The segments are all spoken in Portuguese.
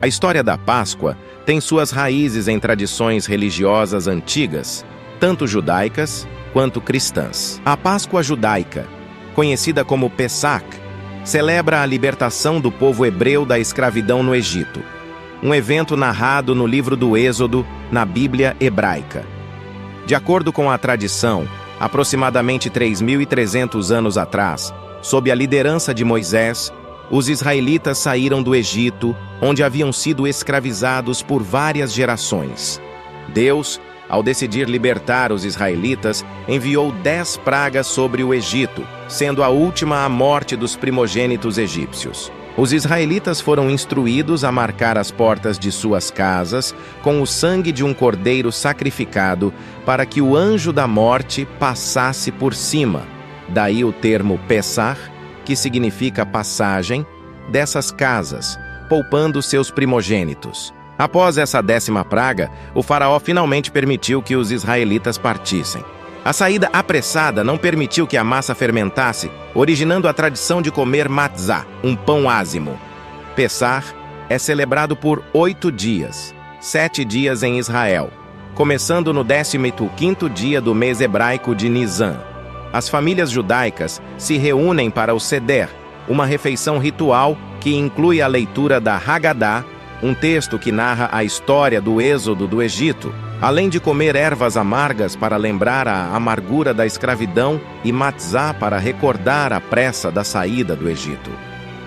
A história da Páscoa tem suas raízes em tradições religiosas antigas, tanto judaicas quanto cristãs. A Páscoa judaica, conhecida como Pessach, celebra a libertação do povo hebreu da escravidão no Egito, um evento narrado no livro do Êxodo, na Bíblia hebraica. De acordo com a tradição, aproximadamente 3.300 anos atrás, sob a liderança de Moisés, os israelitas saíram do Egito, onde haviam sido escravizados por várias gerações. Deus, ao decidir libertar os israelitas, enviou 10 pragas sobre o Egito, sendo a última a morte dos primogênitos egípcios. Os israelitas foram instruídos a marcar as portas de suas casas com o sangue de um cordeiro sacrificado para que o anjo da morte passasse por cima. Daí o termo Pessach, que significa passagem, dessas casas, poupando seus primogênitos. Após essa 10ª praga, o faraó finalmente permitiu que os israelitas partissem. A saída apressada não permitiu que a massa fermentasse, originando a tradição de comer matzá, um pão ázimo. Pessach é celebrado por 8 dias, 7 dias em Israel, começando no 15º dia do mês hebraico de Nisan. As famílias judaicas se reúnem para o Seder, uma refeição ritual que inclui a leitura da Haggadah, um texto que narra a história do êxodo do Egito, além de comer ervas amargas para lembrar a amargura da escravidão e matzá para recordar a pressa da saída do Egito.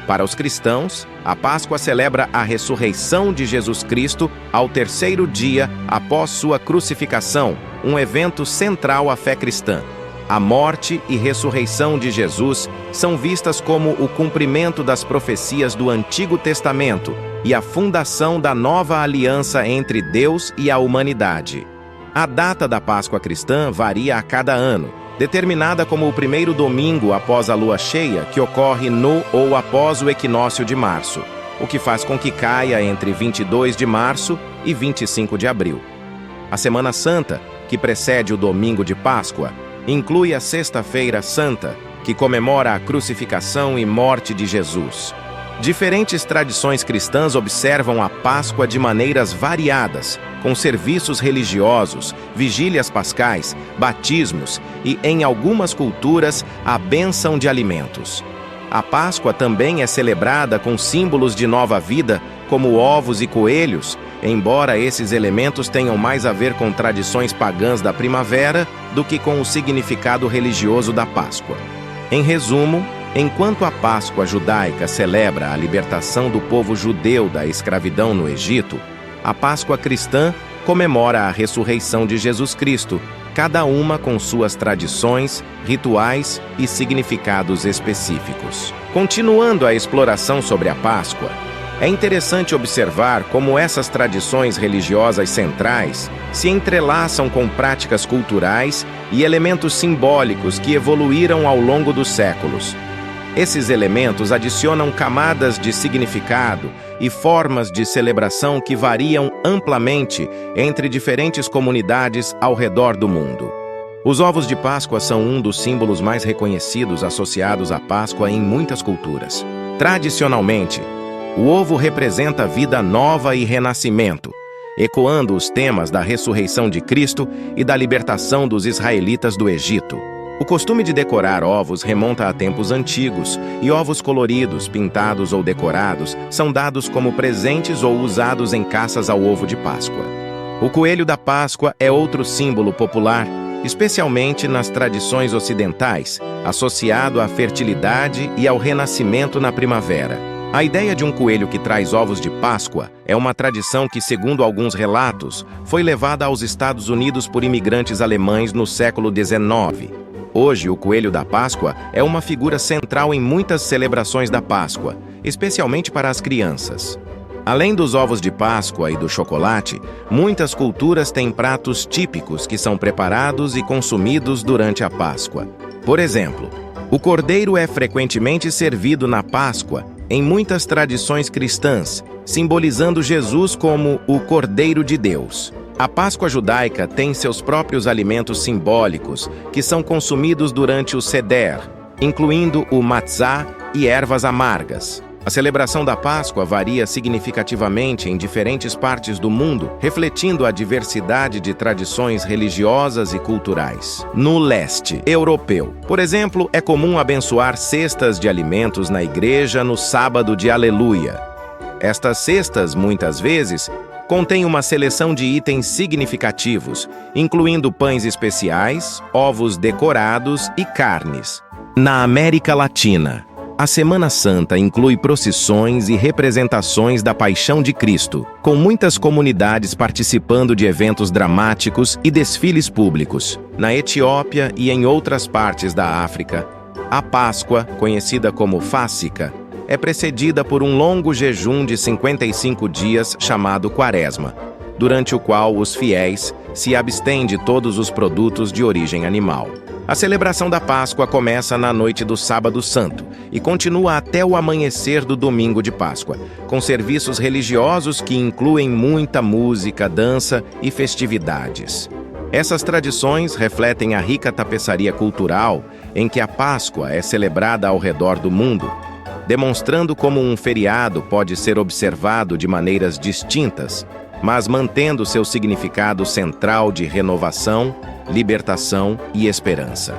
Para os cristãos, a Páscoa celebra a ressurreição de Jesus Cristo ao 3º dia após sua crucificação, um evento central à fé cristã. A morte e ressurreição de Jesus são vistas como o cumprimento das profecias do Antigo Testamento e a fundação da nova aliança entre Deus e a humanidade. A data da Páscoa cristã varia a cada ano, determinada como o primeiro domingo após a lua cheia, que ocorre no ou após o equinócio de março, o que faz com que caia entre 22 de março e 25 de abril. A Semana Santa, que precede o domingo de Páscoa, inclui a Sexta-feira Santa, que comemora a crucificação e morte de Jesus. Diferentes tradições cristãs observam a Páscoa de maneiras variadas, com serviços religiosos, vigílias pascais, batismos e, em algumas culturas, a bênção de alimentos. A Páscoa também é celebrada com símbolos de nova vida, como ovos e coelhos, embora esses elementos tenham mais a ver com tradições pagãs da primavera do que com o significado religioso da Páscoa. Em resumo, enquanto a Páscoa judaica celebra a libertação do povo judeu da escravidão no Egito, a Páscoa cristã comemora a ressurreição de Jesus Cristo, cada uma com suas tradições, rituais e significados específicos. Continuando a exploração sobre a Páscoa, é interessante observar como essas tradições religiosas centrais se entrelaçam com práticas culturais e elementos simbólicos que evoluíram ao longo dos séculos. Esses elementos adicionam camadas de significado e formas de celebração que variam amplamente entre diferentes comunidades ao redor do mundo. Os ovos de Páscoa são um dos símbolos mais reconhecidos associados à Páscoa em muitas culturas. Tradicionalmente, o ovo representa vida nova e renascimento, ecoando os temas da ressurreição de Cristo e da libertação dos israelitas do Egito. O costume de decorar ovos remonta a tempos antigos, e ovos coloridos, pintados ou decorados são dados como presentes ou usados em caças ao ovo de Páscoa. O coelho da Páscoa é outro símbolo popular, especialmente nas tradições ocidentais, associado à fertilidade e ao renascimento na primavera. A ideia de um coelho que traz ovos de Páscoa é uma tradição que, segundo alguns relatos, foi levada aos Estados Unidos por imigrantes alemães no século XIX. Hoje, o coelho da Páscoa é uma figura central em muitas celebrações da Páscoa, especialmente para as crianças. Além dos ovos de Páscoa e do chocolate, muitas culturas têm pratos típicos que são preparados e consumidos durante a Páscoa. Por exemplo, o cordeiro é frequentemente servido na Páscoa em muitas tradições cristãs, simbolizando Jesus como o Cordeiro de Deus. A Páscoa judaica tem seus próprios alimentos simbólicos, que são consumidos durante o Seder, incluindo o matzá e ervas amargas. A celebração da Páscoa varia significativamente em diferentes partes do mundo, refletindo a diversidade de tradições religiosas e culturais. No leste europeu, por exemplo, é comum abençoar cestas de alimentos na igreja no sábado de Aleluia. Estas cestas, muitas vezes, contêm uma seleção de itens significativos, incluindo pães especiais, ovos decorados e carnes. Na América Latina, a Semana Santa inclui procissões e representações da Paixão de Cristo, com muitas comunidades participando de eventos dramáticos e desfiles públicos. Na Etiópia e em outras partes da África, a Páscoa, conhecida como Fásica, é precedida por um longo jejum de 55 dias chamado Quaresma, durante o qual os fiéis se abstêm de todos os produtos de origem animal. A celebração da Páscoa começa na noite do Sábado Santo e continua até o amanhecer do domingo de Páscoa, com serviços religiosos que incluem muita música, dança e festividades. Essas tradições refletem a rica tapeçaria cultural em que a Páscoa é celebrada ao redor do mundo, demonstrando como um feriado pode ser observado de maneiras distintas, mas mantendo seu significado central de renovação, libertação e esperança.